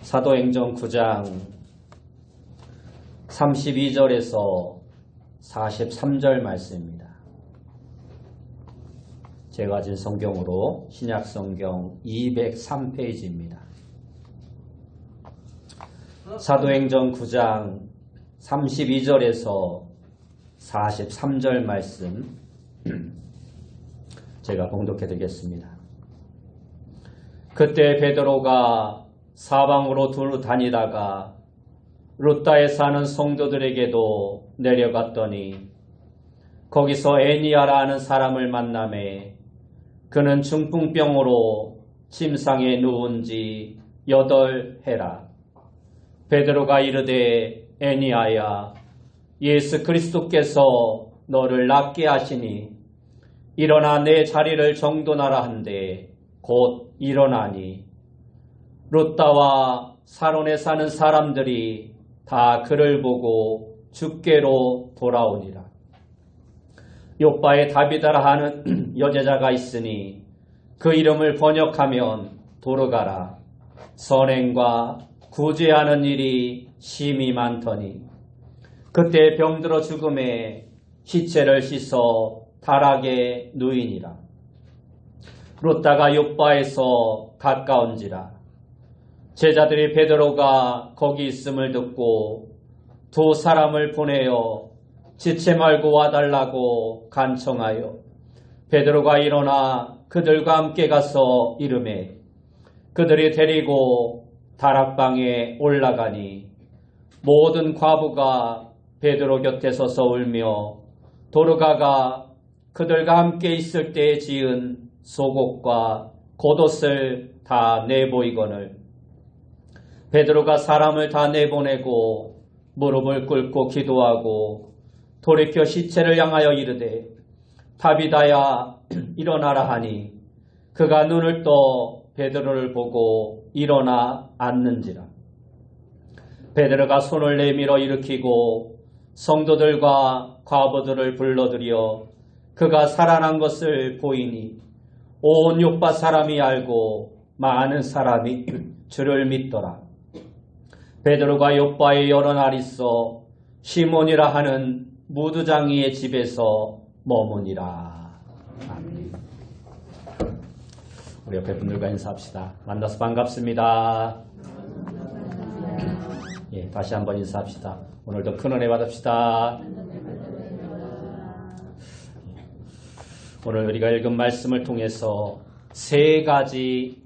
사도행전 9장 32절에서 43절 말씀입니다. 제가 가진 성경으로 신약성경 203페이지입니다. 사도행전 9장 32절에서 43절 말씀 제가 봉독해 드리겠습니다. 그때 베드로가 사방으로 두루 다니다가 루다에 사는 성도들에게도 내려갔더니 거기서 에니아라 는 사람을 만나매 그는 중풍병으로 침상에 누운 지 8해라. 베드로가 이르되 에니아야, 예수 그리스도께서 너를 낫게 하시니 일어나 내 자리를 정돈하라 한데 곧 일어나니 루다와 사론에 사는 사람들이 다 그를 보고 주께로 돌아오니라. 요바에 다비다라 하는 여제자가 있으니 그 이름을 번역하면 도르가라. 선행과 구제하는 일이 심히 많더니 그때 병들어 죽음에 시체를 씻어 다락에 누이니라. 루다가 요바에서 가까운지라. 제자들이 베드로가 거기 있음을 듣고 두 사람을 보내어 지체 말고 와달라고 간청하여 베드로가 일어나 그들과 함께 가서 이르매 그들이 데리고 다락방에 올라가니 모든 과부가 베드로 곁에 서서 울며 도르가가 그들과 함께 있을 때에 지은 속옷과 겉옷을 다 내보이거늘 베드로가 사람을 다 내보내고 무릎을 꿇고 기도하고 돌이켜 시체를 향하여 이르되 다비다야 일어나라 하니 그가 눈을 떠 베드로를 보고 일어나 앉는지라. 베드로가 손을 내밀어 일으키고 성도들과 과부들을 불러들여 그가 살아난 것을 보이니 온 요파 사람이 알고 많은 사람이 주를 믿더라. 베드로가 요파에 여러 날 있어 시몬이라 하는 무두장이의 집에서 머무니라. 아멘. 우리 옆에 분들과 인사합시다. 만나서 반갑습니다. 예, 다시 한번 인사합시다. 오늘도 큰 은혜 받읍시다. 오늘 우리가 읽은 말씀을 통해서 세 가지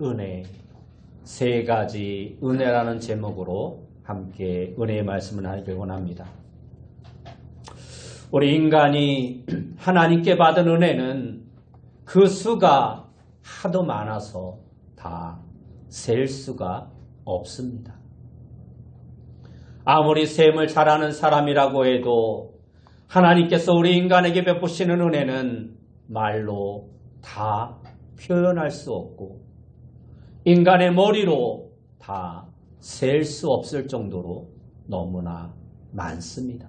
은혜라는 제목으로 함께 은혜의 말씀을 나누길 원합니다. 우리 인간이 하나님께 받은 은혜는 그 수가 하도 많아서 다 셀 수가 없습니다. 아무리 셈을 잘하는 사람이라고 해도 하나님께서 우리 인간에게 베푸시는 은혜는 말로 다 표현할 수 없고 인간의 머리로 다 셀 수 없을 정도로 너무나 많습니다.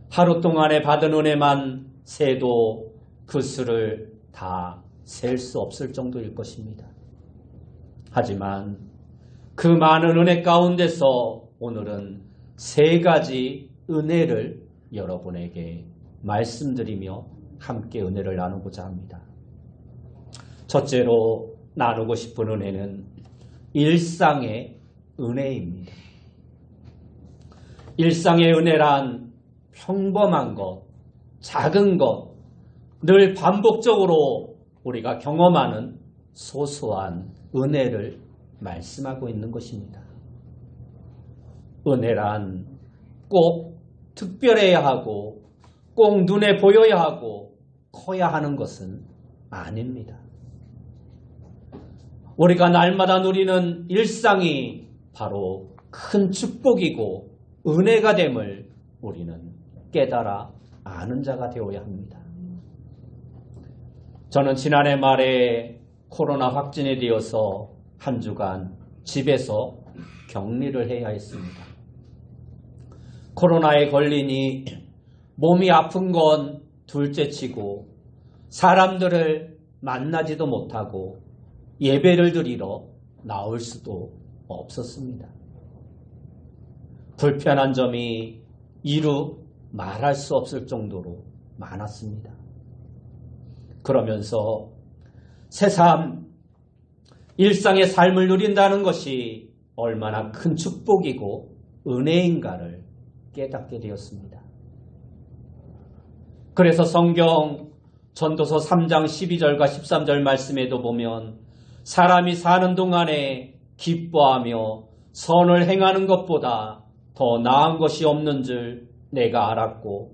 하루 동안에 받은 은혜만 세도 그 수를 다 셀 수 없을 정도일 것입니다. 하지만 그 많은 은혜 가운데서 오늘은 세 가지 은혜를 여러분에게 말씀드리며 함께 은혜를 나누고자 합니다. 첫째로 나누고 싶은 은혜는 일상의 은혜입니다. 일상의 은혜란 평범한 것, 작은 것, 늘 반복적으로 우리가 경험하는 소소한 은혜를 말씀하고 있는 것입니다. 은혜란 꼭 특별해야 하고 꼭 눈에 보여야 하고 커야 하는 것은 아닙니다. 우리가 날마다 누리는 일상이 바로 큰 축복이고 은혜가 됨을 우리는 깨달아 아는 자가 되어야 합니다. 저는 지난해 말에 코로나 확진이 되어서 한 주간 집에서 격리를 해야 했습니다. 코로나에 걸리니 몸이 아픈 건 둘째치고 사람들을 만나지도 못하고 예배를 드리러 나올 수도 없었습니다. 불편한 점이 이루 말할 수 없을 정도로 많았습니다. 그러면서 새삼 일상의 삶을 누린다는 것이 얼마나 큰 축복이고 은혜인가를 깨닫게 되었습니다. 그래서 성경 전도서 3장 12절과 13절 말씀에도 보면 사람이 사는 동안에 기뻐하며 선을 행하는 것보다 더 나은 것이 없는 줄 내가 알았고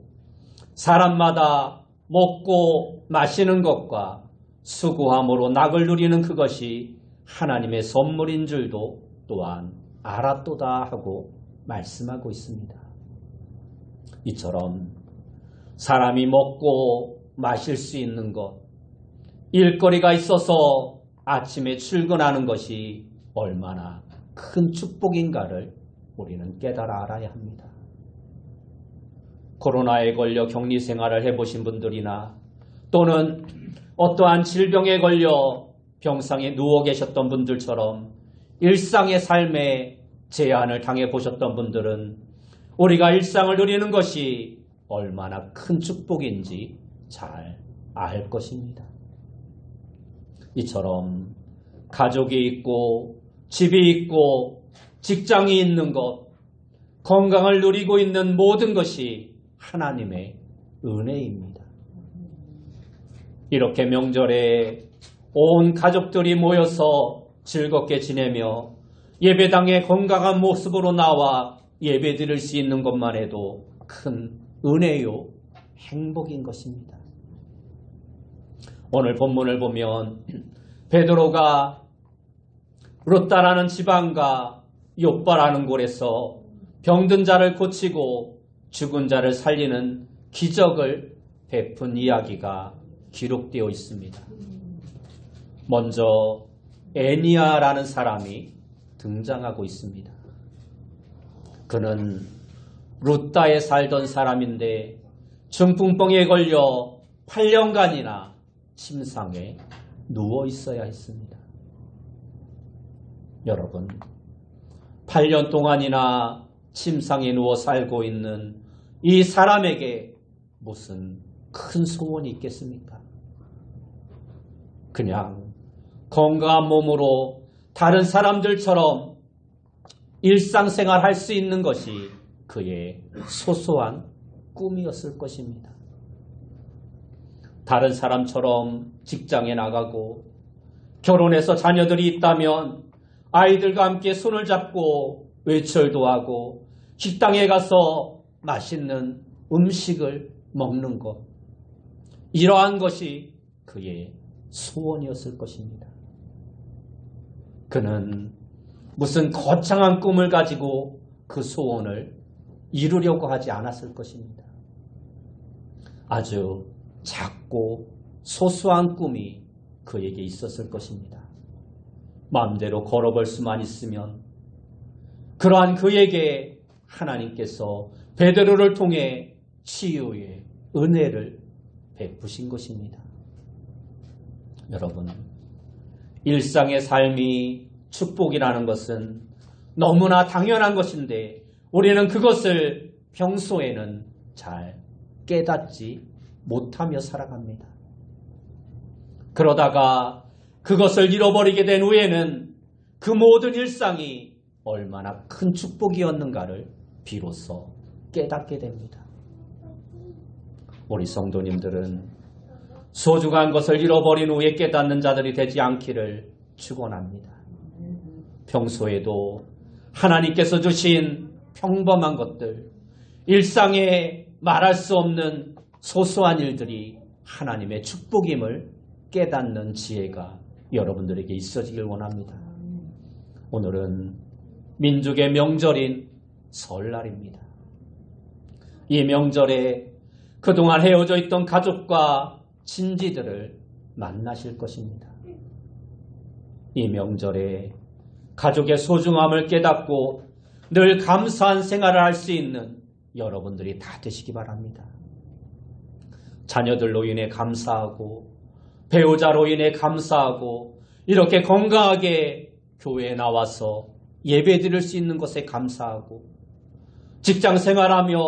사람마다 먹고 마시는 것과 수고함으로 낙을 누리는 그것이 하나님의 선물인 줄도 또한 알았도다 하고 말씀하고 있습니다. 이처럼 사람이 먹고 마실 수 있는 것, 일거리가 있어서 아침에 출근하는 것이 얼마나 큰 축복인가를 우리는 깨달아 알아야 합니다. 코로나에 걸려 격리 생활을 해보신 분들이나 또는 어떠한 질병에 걸려 병상에 누워 계셨던 분들처럼 일상의 삶에 제한을 당해 보셨던 분들은 우리가 일상을 누리는 것이 얼마나 큰 축복인지 잘 알 것입니다. 이처럼 가족이 있고 집이 있고 직장이 있는 것, 건강을 누리고 있는 모든 것이 하나님의 은혜입니다. 이렇게 명절에 온 가족들이 모여서 즐겁게 지내며 예배당에 건강한 모습으로 나와 예배 드릴 수 있는 것만 해도 큰 은혜요, 행복인 것입니다. 오늘 본문을 보면 베드로가 룻다라는 지방과 욥바라는 곳에서 병든 자를 고치고 죽은 자를 살리는 기적을 베푼 이야기가 기록되어 있습니다. 먼저 애니야라는 사람이 등장하고 있습니다. 그는 룻다에 살던 사람인데 중풍병에 걸려 8년간이나 침상에 누워 있어야 했습니다. 여러분, 8년 동안이나 침상에 누워 살고 있는 이 사람에게 무슨 큰 소원이 있겠습니까? 그냥 건강한 몸으로 다른 사람들처럼 일상생활 할 수 있는 것이 그의 소소한 꿈이었을 것입니다. 다른 사람처럼 직장에 나가고 결혼해서 자녀들이 있다면 아이들과 함께 손을 잡고 외출도 하고 식당에 가서 맛있는 음식을 먹는 것, 이러한 것이 그의 소원이었을 것입니다. 그는 무슨 거창한 꿈을 가지고 그 소원을 이루려고 하지 않았을 것입니다. 아주 작고 소소한 꿈이 그에게 있었을 것입니다. 마음대로 걸어볼 수만 있으면 그러한 그에게 하나님께서 베드로를 통해 치유의 은혜를 베푸신 것입니다. 여러분, 일상의 삶이 축복이라는 것은 너무나 당연한 것인데 우리는 그것을 평소에는 잘 깨닫지 못하며 살아갑니다. 그러다가 그것을 잃어버리게 된 후에는 그 모든 일상이 얼마나 큰 축복이었는가를 비로소 깨닫게 됩니다. 우리 성도님들은 소중한 것을 잃어버린 후에 깨닫는 자들이 되지 않기를 축원합니다. 평소에도 하나님께서 주신 평범한 것들, 일상에 말할 수 없는 소소한 일들이 하나님의 축복임을 깨닫는 지혜가 여러분들에게 있어지길 원합니다. 오늘은 민족의 명절인 설날입니다. 이 명절에 그동안 헤어져 있던 가족과 친지들을 만나실 것입니다. 이 명절에 가족의 소중함을 깨닫고 늘 감사한 생활을 할 수 있는 여러분들이 다 되시기 바랍니다. 자녀들로 인해 감사하고 배우자로 인해 감사하고 이렇게 건강하게 교회에 나와서 예배 드릴 수 있는 것에 감사하고 직장 생활하며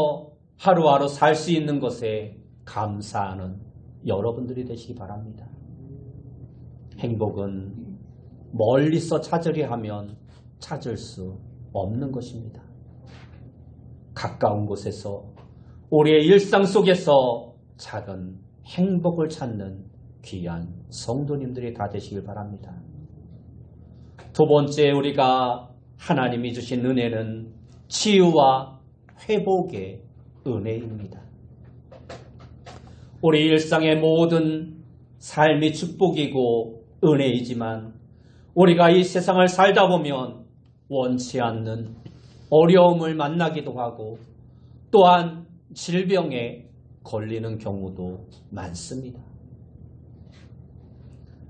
하루하루 살 수 있는 것에 감사하는 여러분들이 되시기 바랍니다. 행복은 멀리서 찾으려 하면 찾을 수 없는 것입니다. 가까운 곳에서 우리의 일상 속에서 작은 행복을 찾는 귀한 성도님들이 다 되시길 바랍니다. 두 번째, 우리가 하나님이 주신 은혜는 치유와 회복의 은혜입니다. 우리 일상의 모든 삶이 축복이고 은혜이지만 우리가 이 세상을 살다 보면 원치 않는 어려움을 만나기도 하고 또한 질병에 걸리는 경우도 많습니다.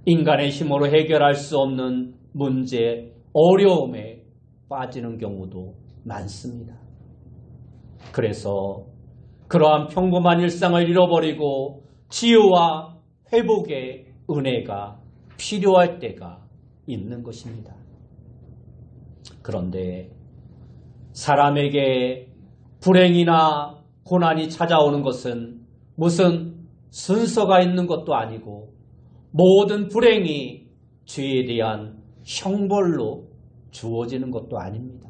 인간의 힘으로 해결할 수 없는 문제, 어려움에 빠지는 경우도 많습니다. 그래서 그러한 평범한 일상을 잃어버리고 치유와 회복의 은혜가 필요할 때가 있는 것입니다. 그런데 사람에게 불행이나 고난이 찾아오는 것은 무슨 순서가 있는 것도 아니고 모든 불행이 죄에 대한 형벌로 주어지는 것도 아닙니다.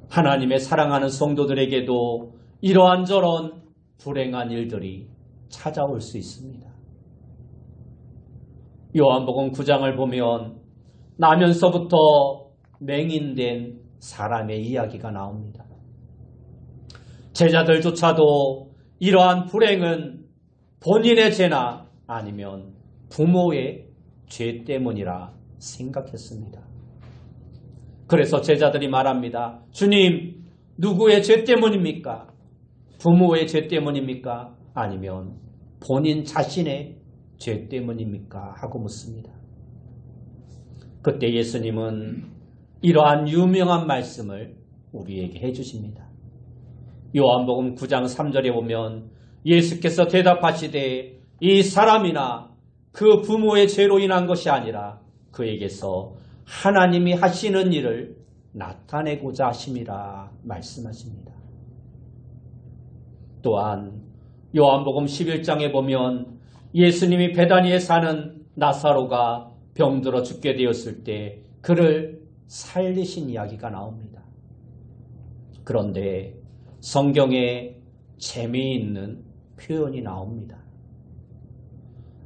하나님의 사랑하는 성도들에게도 이러한저런 불행한 일들이 찾아올 수 있습니다. 요한복음 9장을 보면 나면서부터 맹인된 사람의 이야기가 나옵니다. 제자들조차도 이러한 불행은 본인의 죄나 아니면 부모의 죄 때문이라 생각했습니다. 그래서 제자들이 말합니다. 주님, 누구의 죄 때문입니까? 부모의 죄 때문입니까? 아니면 본인 자신의 죄 때문입니까? 하고 묻습니다. 그때 예수님은 이러한 유명한 말씀을 우리에게 해주십니다. 요한복음 9장 3절에 보면 예수께서 대답하시되 이 사람이나 그 부모의 죄로 인한 것이 아니라 그에게서 하나님이 하시는 일을 나타내고자 하심이라 말씀하십니다. 또한 요한복음 11장에 보면 예수님이 베다니에 사는 나사로가 병들어 죽게 되었을 때 그를 살리신 이야기가 나옵니다. 그런데 성경에 재미있는 표현이 나옵니다.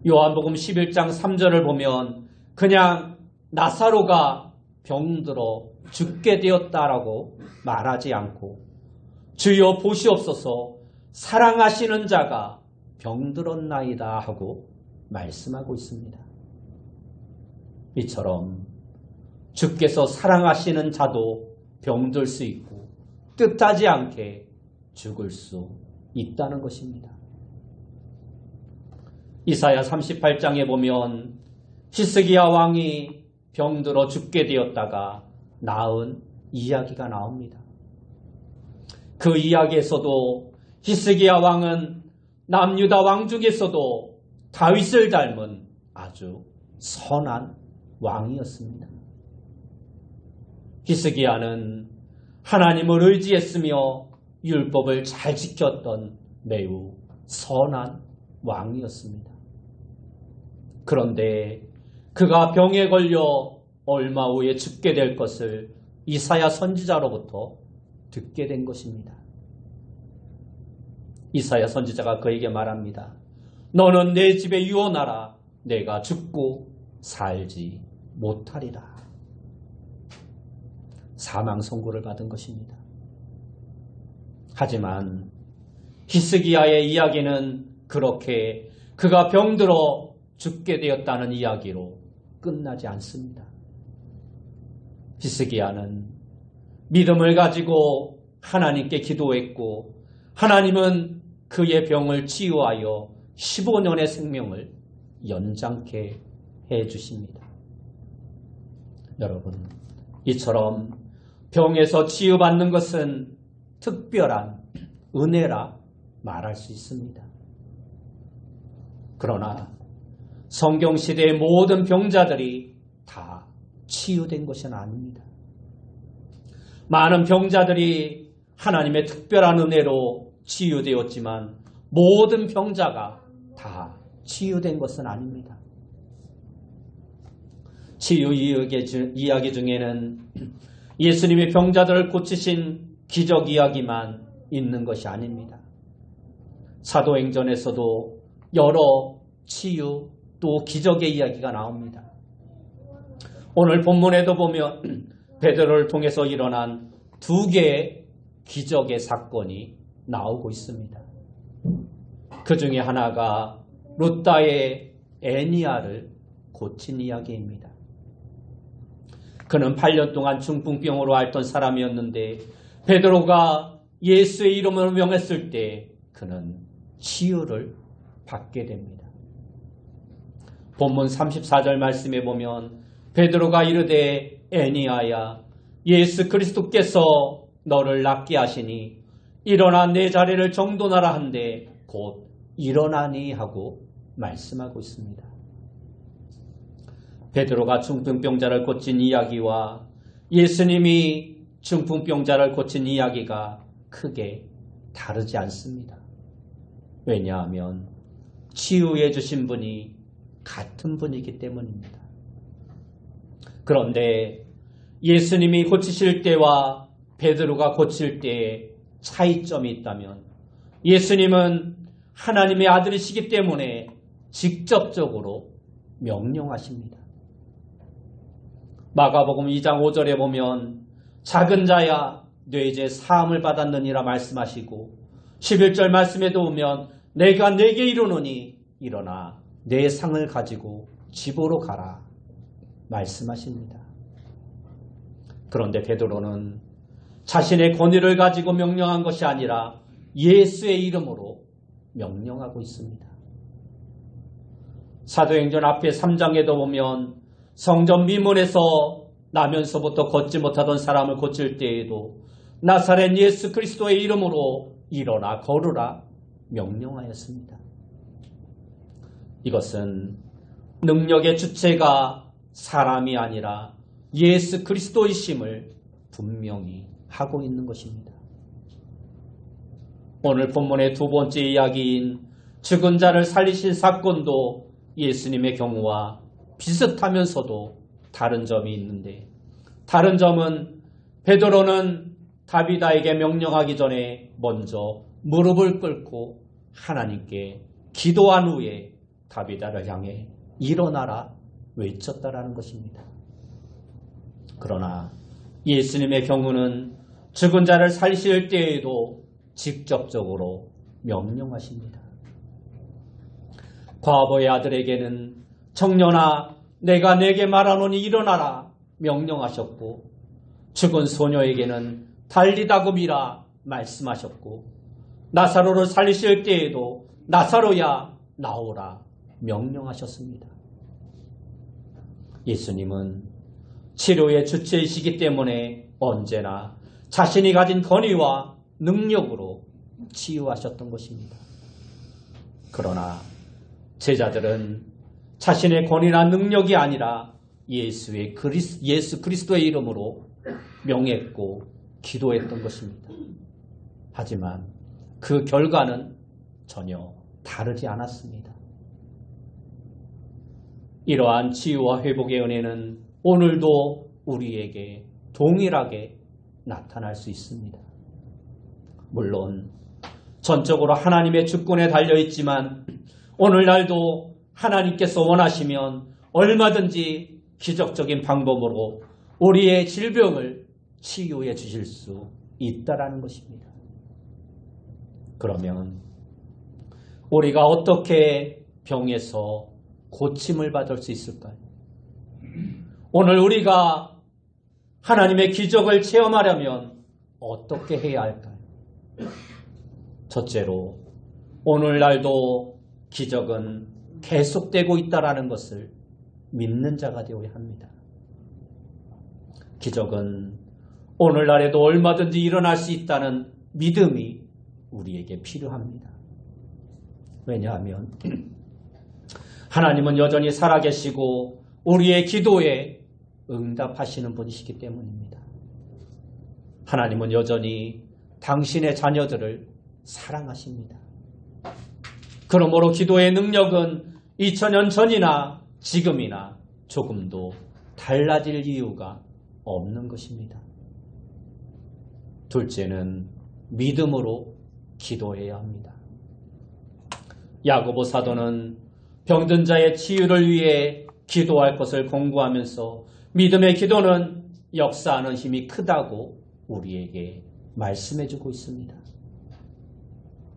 요한복음 11장 3절을 보면 그냥 나사로가 병들어 죽게 되었다라고 말하지 않고 주여 보시옵소서 사랑하시는 자가 병들었나이다 하고 말씀하고 있습니다. 이처럼 주께서 사랑하시는 자도 병들 수 있고 뜻하지 않게 죽을 수 있다는 것입니다. 이사야 38장에 보면 히스기야 왕이 병들어 죽게 되었다가 나은 이야기가 나옵니다. 그 이야기에서도 히스기야 왕은 남유다 왕 중에서도 다윗을 닮은 아주 선한 왕이었습니다. 히스기야는 하나님을 의지했으며 율법을 잘 지켰던 매우 선한 왕이었습니다. 그런데 그가 병에 걸려 얼마 후에 죽게 될 것을 이사야 선지자로부터 듣게 된 것입니다. 이사야 선지자가 그에게 말합니다. 너는 내 집에 유언하라. 내가 죽고 살지 못하리라. 사망 선고를 받은 것입니다. 하지만 히스기야의 이야기는 그렇게 그가 병들어 죽게 되었다는 이야기로 끝나지 않습니다. 히스기야는 믿음을 가지고 하나님께 기도했고 하나님은 그의 병을 치유하여 15년의 생명을 연장케 해주십니다. 여러분, 이처럼 병에서 치유받는 것은 특별한 은혜라 말할 수 있습니다. 그러나 성경시대의 모든 병자들이 다 치유된 것은 아닙니다. 많은 병자들이 하나님의 특별한 은혜로 치유되었지만 모든 병자가 다 치유된 것은 아닙니다. 치유 이야기 중에는 예수님이 병자들을 고치신 기적 이야기만 있는 것이 아닙니다. 사도행전에서도 여러 치유 또 기적의 이야기가 나옵니다. 오늘 본문에도 보면 베드로를 통해서 일어난 두 개의 기적의 사건이 나오고 있습니다. 그 중에 하나가 루다의 애니아를 고친 이야기입니다. 그는 8년 동안 중풍병으로 앓던 사람이었는데 베드로가 예수의 이름으로 명했을 때 그는 치유를 받게 됩니다. 본문 34절 말씀에 보면 베드로가 이르되 애니아야 예수 그리스도께서 너를 낫게 하시니 일어나 내 자리를 정돈하라 한데 곧 일어나니 하고 말씀하고 있습니다. 베드로가 중풍병자를 고친 이야기와 예수님이 중풍병자를 고친 이야기가 크게 다르지 않습니다. 왜냐하면 치유해 주신 분이 같은 분이기 때문입니다. 그런데 예수님이 고치실 때와 베드로가 고칠 때에 차이점이 있다면 예수님은 하나님의 아들이시기 때문에 직접적으로 명령하십니다. 마가복음 2장 5절에 보면 작은 자야 너 이제 사함을 받았느니라 말씀하시고 11절 말씀에도 보면 내가 네게 이르노니 일어나 내 상을 가지고 집으로 가라 말씀하십니다. 그런데 베드로는 자신의 권위를 가지고 명령한 것이 아니라 예수의 이름으로 명령하고 있습니다. 사도행전 앞에 3장에도 보면 성전 미문에서 나면서부터 걷지 못하던 사람을 고칠 때에도 나사렛 예수 그리스도의 이름으로 일어나 걸으라 명령하였습니다. 이것은 능력의 주체가 사람이 아니라 예수 그리스도이심을 분명히 하고 있는 것입니다. 오늘 본문의 두 번째 이야기인 죽은 자를 살리신 사건도 예수님의 경우와 비슷하면서도 다른 점이 있는데 다른 점은 베드로는 다비다에게 명령하기 전에 먼저 무릎을 꿇고 하나님께 기도한 후에 다비다를 향해 일어나라 외쳤다라는 것입니다. 그러나 예수님의 경우는 죽은 자를 살리실 때에도 직접적으로 명령하십니다. 과부의 아들에게는 청년아 내가 내게 말하노니 일어나라 명령하셨고 죽은 소녀에게는 달리다굼이라 말씀하셨고 나사로를 살리실 때에도 나사로야 나오라 명령하셨습니다. 예수님은 치료의 주체이시기 때문에 언제나 자신이 가진 권위와 능력으로 치유하셨던 것입니다. 그러나 제자들은 자신의 권위나 능력이 아니라 예수 그리스도의 이름으로 명했고 기도했던 것입니다. 하지만 그 결과는 전혀 다르지 않았습니다. 이러한 치유와 회복의 은혜는 오늘도 우리에게 동일하게 나타날 수 있습니다. 물론 전적으로 하나님의 주권에 달려있지만 오늘날도 하나님께서 원하시면 얼마든지 기적적인 방법으로 우리의 질병을 치유해 주실 수 있다라는 것입니다. 그러면 우리가 어떻게 병에서 고침을 받을 수 있을까요? 오늘 우리가 하나님의 기적을 체험하려면 어떻게 해야 할까요? 첫째로 오늘날도 기적은 계속되고 있다는 것을 믿는 자가 되어야 합니다. 기적은 오늘날에도 얼마든지 일어날 수 있다는 믿음이 우리에게 필요합니다. 왜냐하면 하나님은 여전히 살아계시고 우리의 기도에 응답하시는 분이시기 때문입니다. 하나님은 여전히 당신의 자녀들을 사랑하십니다. 그러므로 기도의 능력은 2000년 전이나 지금이나 조금도 달라질 이유가 없는 것입니다. 둘째는 믿음으로 기도해야 합니다. 야고보 사도는 병든 자의 치유를 위해 기도할 것을 공부하면서 믿음의 기도는 역사하는 힘이 크다고 우리에게 말씀해주고 있습니다.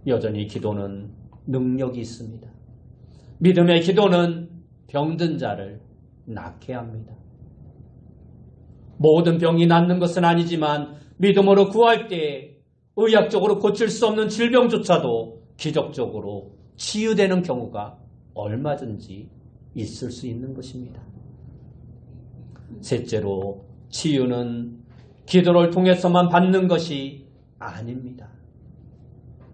여전히 기도는 능력이 있습니다. 믿음의 기도는 병든 자를 낫게 합니다. 모든 병이 낫는 것은 아니지만 믿음으로 구할 때 의학적으로 고칠 수 없는 질병조차도 기적적으로 치유되는 경우가 얼마든지 있을 수 있는 것입니다. 셋째로, 치유는 기도를 통해서만 받는 것이 아닙니다.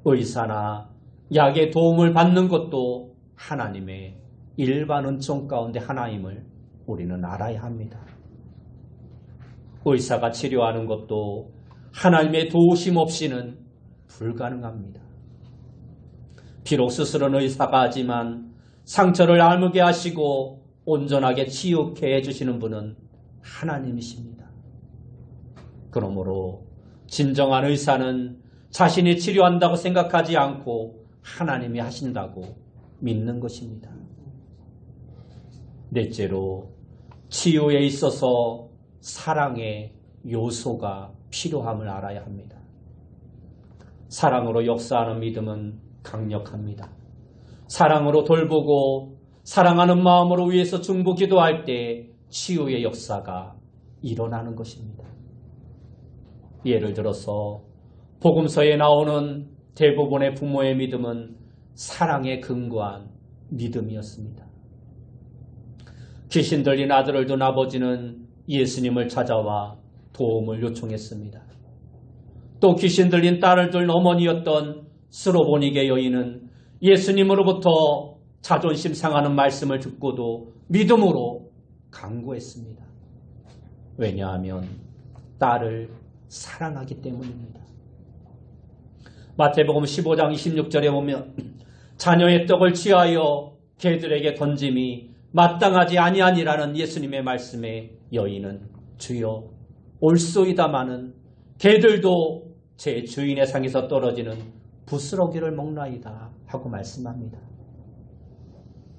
의사나 약의 도움을 받는 것도 하나님의 일반 은총 가운데 하나임을 우리는 알아야 합니다. 의사가 치료하는 것도 하나님의 도우심 없이는 불가능합니다. 비록 스스로는 의사가 하지만 상처를 아물게 하시고 온전하게 치유케 해주시는 분은 하나님이십니다. 그러므로 진정한 의사는 자신이 치료한다고 생각하지 않고 하나님이 하신다고 믿는 것입니다. 넷째로, 치유에 있어서 사랑의 요소가 필요함을 알아야 합니다. 사랑으로 역사하는 믿음은 강력합니다. 사랑으로 돌보고 사랑하는 마음으로 위해서 중보 기도할 때 치유의 역사가 일어나는 것입니다. 예를 들어서 복음서에 나오는 대부분의 부모의 믿음은 사랑에 근거한 믿음이었습니다. 귀신 들린 아들을 둔 아버지는 예수님을 찾아와 도움을 요청했습니다. 또 귀신 들린 딸을 둔 어머니였던 스로보니게 여인은 예수님으로부터 자존심 상하는 말씀을 듣고도 믿음으로 강구했습니다. 왜냐하면 딸을 사랑하기 때문입니다. 마태복음 15장 26절에 보면 자녀의 떡을 취하여 개들에게 던짐이 마땅하지 아니하니라는 예수님의 말씀에 여인은 주여 옳소이다마는 개들도 제 주인의 상에서 떨어지는 부스러기를 먹나이다 하고 말씀합니다.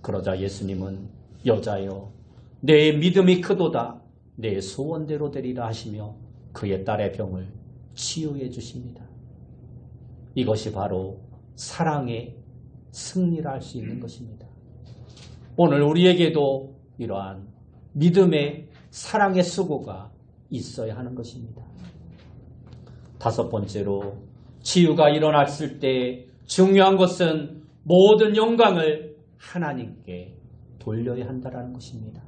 그러자 예수님은 여자여 내 믿음이 크도다 내 소원대로 되리라 하시며 그의 딸의 병을 치유해 주십니다. 이것이 바로 사랑의 승리라 할 수 있는 것입니다. 오늘 우리에게도 이러한 믿음의 사랑의 수고가 있어야 하는 것입니다. 다섯 번째로, 치유가 일어났을 때 중요한 것은 모든 영광을 하나님께 돌려야 한다는 것입니다.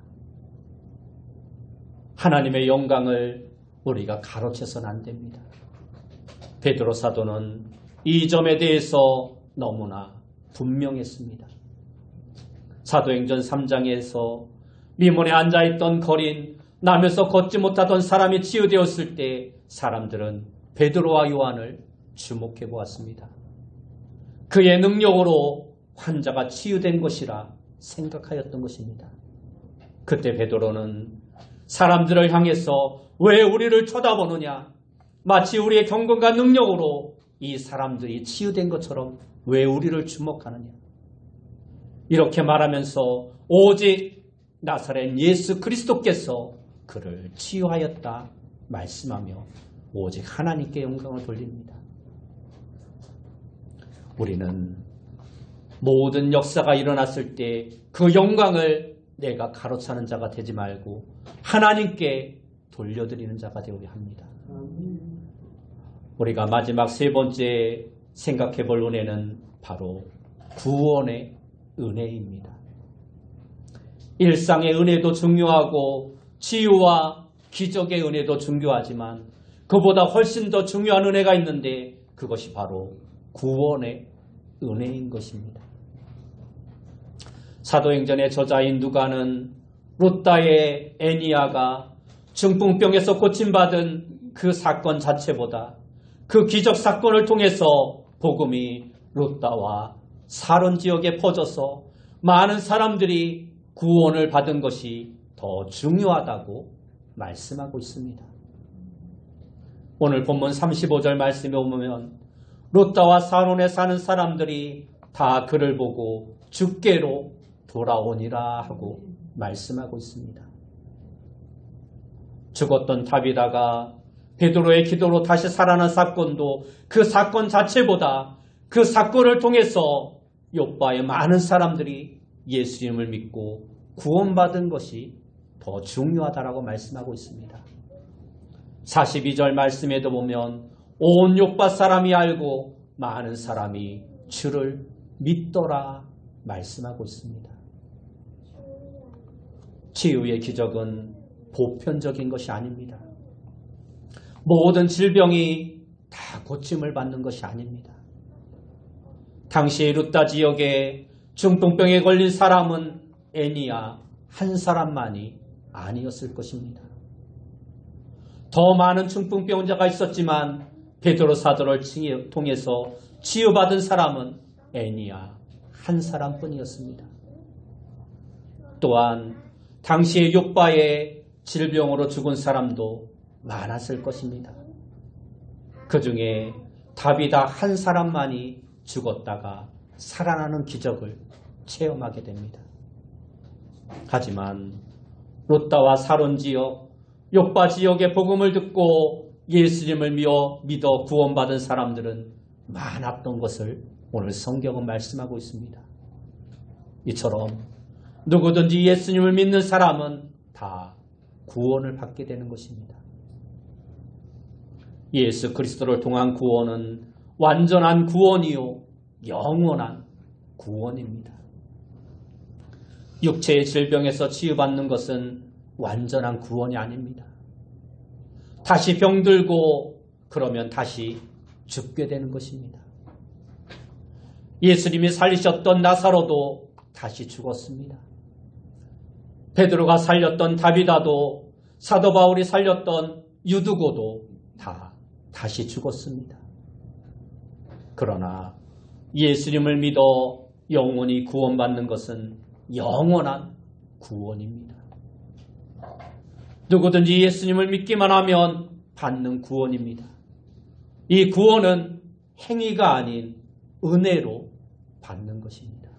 하나님의 영광을 우리가 가로채서는 안 됩니다. 베드로 사도는 이 점에 대해서 너무나 분명했습니다. 사도행전 3장에서 미문에 앉아있던 거린 남에서 걷지 못하던 사람이 치유되었을 때 사람들은 베드로와 요한을 주목해 보았습니다. 그의 능력으로 환자가 치유된 것이라 생각하였던 것입니다. 그때 베드로는 사람들을 향해서 왜 우리를 쳐다보느냐? 마치 우리의 경건과 능력으로 이 사람들이 치유된 것처럼 왜 우리를 주목하느냐? 이렇게 말하면서 오직 나사렛 예수 그리스도께서 그를 치유하였다 말씀하며 오직 하나님께 영광을 돌립니다. 우리는 모든 역사가 일어났을 때 그 영광을 내가 가로차는 자가 되지 말고 하나님께 돌려드리는 자가 되어야 합니다. 우리가 마지막 세 번째 생각해 볼 은혜는 바로 구원의 은혜입니다. 일상의 은혜도 중요하고 치유와 기적의 은혜도 중요하지만 그보다 훨씬 더 중요한 은혜가 있는데 그것이 바로 구원의 은혜인 것입니다. 사도행전의 저자인 누가는 루다의 애니아가 중풍병에서 고침받은 그 사건 자체보다 그 기적 사건을 통해서 복음이 루다와 사론 지역에 퍼져서 많은 사람들이 구원을 받은 것이 더 중요하다고 말씀하고 있습니다. 오늘 본문 35절 말씀에 보면 루다와 사론에 사는 사람들이 다 그를 보고 주께로 돌아오니라 하고 말씀하고 있습니다. 죽었던 다비다가 베드로의 기도로 다시 살아난 사건도 그 사건 자체보다 그 사건을 통해서 욥바의 많은 사람들이 예수님을 믿고 구원받은 것이 더 중요하다라고 말씀하고 있습니다. 42절 말씀에도 보면 온 욥바 사람이 알고 많은 사람이 주를 믿더라 말씀하고 있습니다. 치유의 기적은 보편적인 것이 아닙니다. 모든 질병이 다 고침을 받는 것이 아닙니다. 당시 루다 지역에 중풍병에 걸린 사람은 애니야 한 사람만이 아니었을 것입니다. 더 많은 중풍병자가 있었지만 베드로 사도를 통해서 치유받은 사람은 애니야 한 사람뿐이었습니다. 또한 당시의 욥바의 질병으로 죽은 사람도 많았을 것입니다. 그 중에 다비다 한 사람만이 죽었다가 살아나는 기적을 체험하게 됩니다. 하지만 루다와 사론 지역, 욥바 지역의 복음을 듣고 예수님을 믿어 구원받은 사람들은 많았던 것을 오늘 성경은 말씀하고 있습니다. 이처럼 누구든지 예수님을 믿는 사람은 다 구원을 받게 되는 것입니다. 예수 그리스도를 통한 구원은 완전한 구원이요 영원한 구원입니다. 육체의 질병에서 치유받는 것은 완전한 구원이 아닙니다. 다시 병들고 그러면 다시 죽게 되는 것입니다. 예수님이 살리셨던 나사로도 다시 죽었습니다. 베드로가 살렸던 다비다도 사도 바울이 살렸던 유두고도 다시 죽었습니다. 그러나 예수님을 믿어 영원히 구원받는 것은 영원한 구원입니다. 누구든지 예수님을 믿기만 하면 받는 구원입니다. 이 구원은 행위가 아닌 은혜로 받는 것입니다.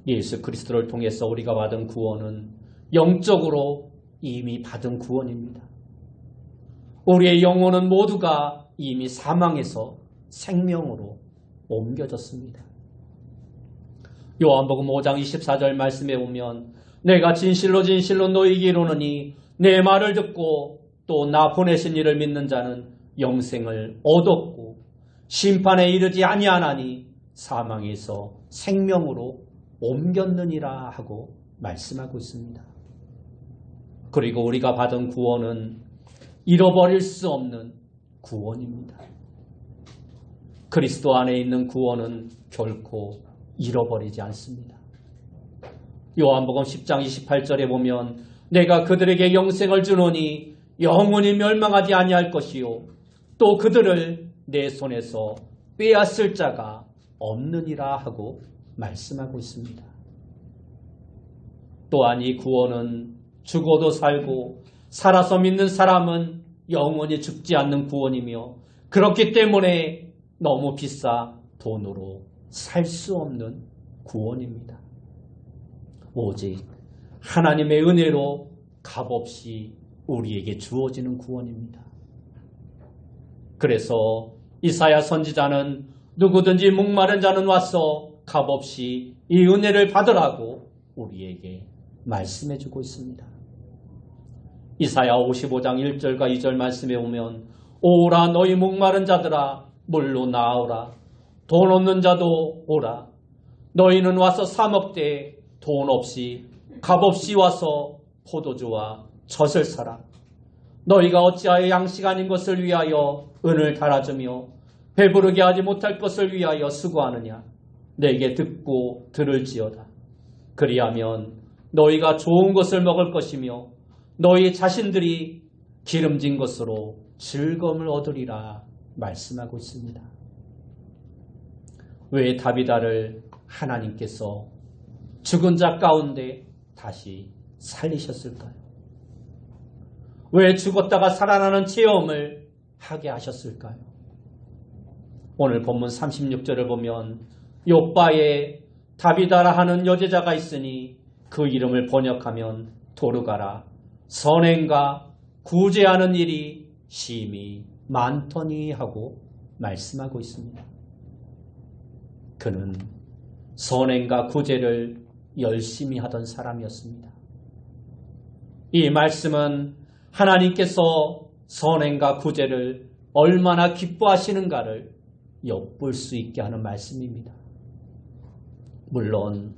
예수 그리스도를 통해서 우리가 받은 구원은 영적으로 이미 받은 구원입니다. 우리의 영혼은 모두가 이미 사망에서 생명으로 옮겨졌습니다. 요한복음 5장 24절 말씀에 보면 내가 진실로 진실로 너희에게 이르노니 내 말을 듣고 또 나 보내신 이를 믿는 자는 영생을 얻었고 심판에 이르지 아니하나니 사망에서 생명으로 옮겼느니라 하고 말씀하고 있습니다. 그리고 우리가 받은 구원은 잃어버릴 수 없는 구원입니다. 그리스도 안에 있는 구원은 결코 잃어버리지 않습니다. 요한복음 10장 28절에 보면 내가 그들에게 영생을 주노니 영원히 멸망하지 아니할 것이요 또 그들을 내 손에서 빼앗을 자가 없느니라 하고 말씀하고 있습니다. 또한 이 구원은 죽어도 살고 살아서 믿는 사람은 영원히 죽지 않는 구원이며 그렇기 때문에 너무 비싸 돈으로 살 수 없는 구원입니다. 오직 하나님의 은혜로 값없이 우리에게 주어지는 구원입니다. 그래서 이사야 선지자는 누구든지 목마른 자는 와서 값없이 이 은혜를 받으라고 우리에게 말씀해 주고 있습니다. 이사야 55장 1절과 2절 말씀에 보면 오라 너희 목마른 자들아 물로 나오라 돈 없는 자도 오라 너희는 와서 사 먹되 돈 없이 값없이 와서 포도주와 젖을 사라 너희가 어찌하여 양식 아닌 것을 위하여 은을 달아주며 배부르게 하지 못할 것을 위하여 수고하느냐 내게 듣고 들을지어다 그리하면 너희가 좋은 것을 먹을 것이며 너희 자신들이 기름진 것으로 즐거움을 얻으리라 말씀하고 있습니다. 왜 다비다를 하나님께서 죽은 자 가운데 다시 살리셨을까요? 왜 죽었다가 살아나는 체험을 하게 하셨을까요? 오늘 본문 36절을 보면 욥바에 다비다라 하는 여제자가 있으니 그 이름을 번역하면 도르가라 선행과 구제하는 일이 심히 많더니 하고 말씀하고 있습니다. 그는 선행과 구제를 열심히 하던 사람이었습니다. 이 말씀은 하나님께서 선행과 구제를 얼마나 기뻐하시는가를 엿볼 수 있게 하는 말씀입니다. 물론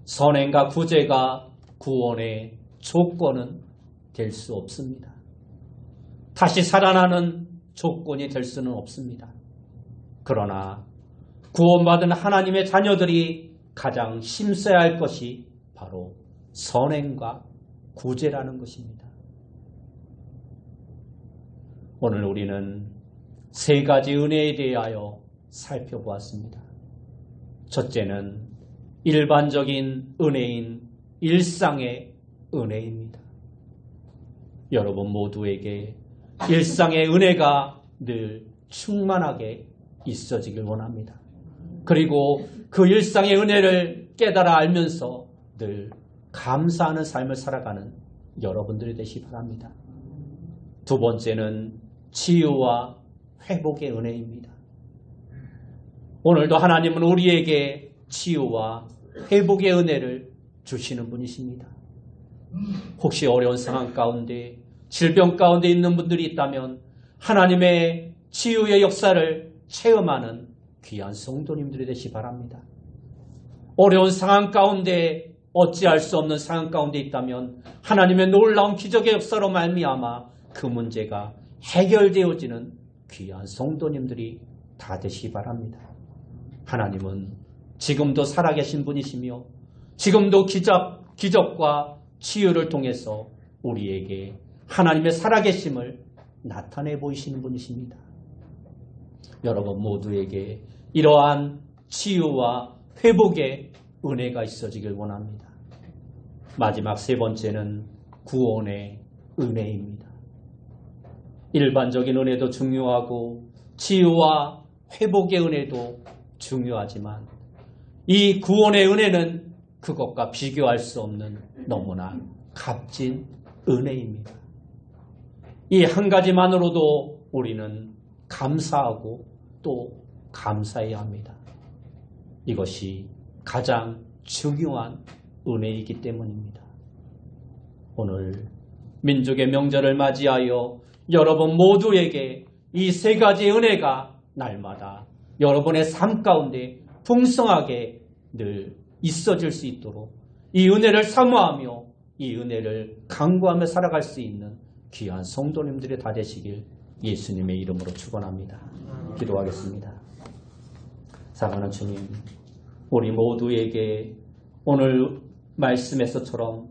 선행과 구제가 구원의 조건은 될 수 없습니다. 다시 살아나는 조건이 될 수는 없습니다. 그러나 구원받은 하나님의 자녀들이 가장 힘써야 할 것이 바로 선행과 구제라는 것입니다. 오늘 우리는 세 가지 은혜에 대하여 살펴보았습니다. 첫째는 일반적인 은혜인 일상의 은혜입니다. 여러분 모두에게 일상의 은혜가 늘 충만하게 있어지길 원합니다. 그리고 그 일상의 은혜를 깨달아 알면서 늘 감사하는 삶을 살아가는 여러분들이 되시기 바랍니다. 두 번째는 치유와 회복의 은혜입니다. 오늘도 하나님은 우리에게 치유와 회복의 은혜를 주시는 분이십니다. 혹시 어려운 상황 가운데 질병 가운데 있는 분들이 있다면 하나님의 치유의 역사를 체험하는 귀한 성도님들이 되시기 바랍니다. 어려운 상황 가운데 어찌할 수 없는 상황 가운데 있다면 하나님의 놀라운 기적의 역사로 말미암아 그 문제가 해결되어지는 귀한 성도님들이 다 되시기 바랍니다. 하나님은 지금도 살아계신 분이시며 지금도 기적과 치유를 통해서 우리에게 하나님의 살아계심을 나타내 보이시는 분이십니다. 여러분 모두에게 이러한 치유와 회복의 은혜가 있어지길 원합니다. 마지막 세 번째는 구원의 은혜입니다. 일반적인 은혜도 중요하고 치유와 회복의 은혜도 중요하지만 이 구원의 은혜는 그것과 비교할 수 없는 너무나 값진 은혜입니다. 이 한 가지만으로도 우리는 감사하고 또 감사해야 합니다. 이것이 가장 중요한 은혜이기 때문입니다. 오늘 민족의 명절을 맞이하여 여러분 모두에게 이 세 가지 은혜가 날마다 여러분의 삶 가운데 풍성하게 늘 있어질 수 있도록 이 은혜를 사모하며 이 은혜를 강구하며 살아갈 수 있는 귀한 성도님들이 다 되시길 예수님의 이름으로 축원합니다. 기도하겠습니다. 사랑하는 주님, 우리 모두에게 오늘 말씀에서처럼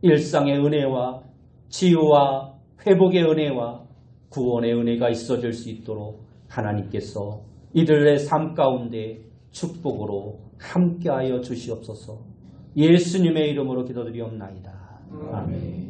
일상의 은혜와 치유와 회복의 은혜와 구원의 은혜가 있어질 수 있도록 하나님께서 이들의 삶 가운데 축복으로 함께하여 주시옵소서. 예수님의 이름으로 기도드리옵나이다. 아멘.